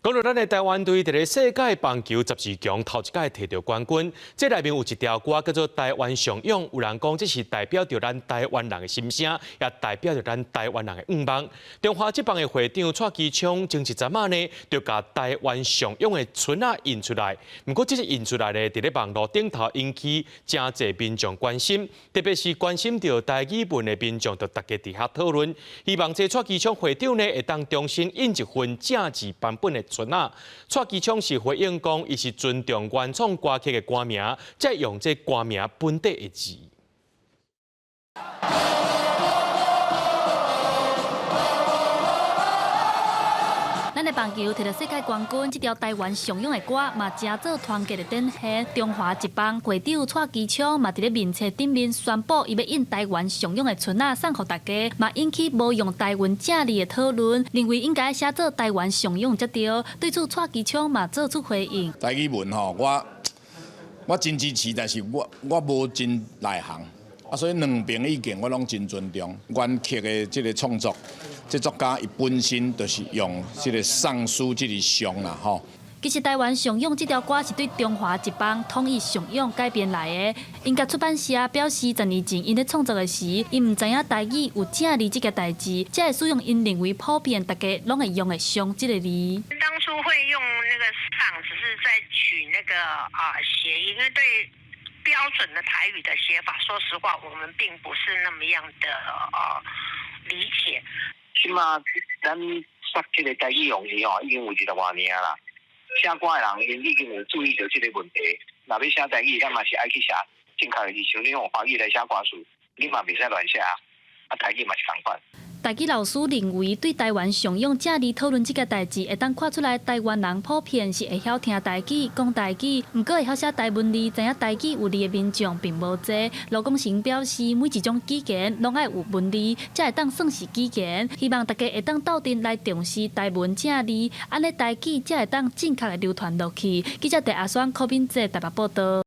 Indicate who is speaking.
Speaker 1: 讲到咱的台湾队伫咧世界棒球12强头一届摕到冠军，这内面有一条歌叫做《台湾上勇》，有人讲这是代表着咱台湾人的心声，也代表着咱台湾人的愿望。中华职棒的会长蔡其昌前一阵仔呢，就把台湾上勇的船啊印出来。不过这个印出来呢，伫咧网络顶头引起真侪民众关心，特别是关心到台语文的民众，就大家伫遐讨论，希望这蔡其昌会长呢会当重新印一份正字版本的。蔡其昌是回应讲，伊是尊重原创歌曲的歌名，再用这歌名本地的字。
Speaker 2: 咱的棒球摕到世界冠军，这条台湾上勇的歌嘛，真做团结的展现。中华职棒会长蔡其昌嘛，伫咧面册顶面宣布，伊要印台湾上勇的船啊送互大家，嘛引起无用台湾正字的讨论，认为应该写做台湾上勇才对。对此，蔡其昌嘛做出回应。
Speaker 3: 台语文吼，我真支持，但是我无真内行。所以两边的意见我拢真尊重。原曲的这个创作，这作家伊本身就是用这个上书这个上啦吼。
Speaker 2: 其实台湾上勇这条歌是对中华职棒统一上勇改编来的。音乐出版社表示，10年前因咧创作的时，因唔知影台语有正字这个代志，才会使用因认为普遍大家拢会用的上这个字。
Speaker 4: 当初会用那个上，只是在取那个谐音，因为对。标准的台语的写法，说实话，我们并不是那么样的理解。
Speaker 5: 起码咱说这个台语用字吼，已经有20多年啦。写歌的人因已经有注意到这个问题。若要写台语，咱嘛是爱去写正确的字，像你用华语来写歌词，你嘛袂使乱写啊。台语嘛是同款。
Speaker 2: 台语老师认为，对台湾上用正字讨论这个代志，会当看出来台湾人普遍是会晓听台语、讲台语，毋过会晓写台文字、知影台语有字的民众并无多。罗公成表示，每一种语言拢爱有文字，才会当算是语言。希望大家会当斗阵来重视台文正字，安尼台语才会当正确的流传落去。记者陈阿双、柯斌哲台北报道。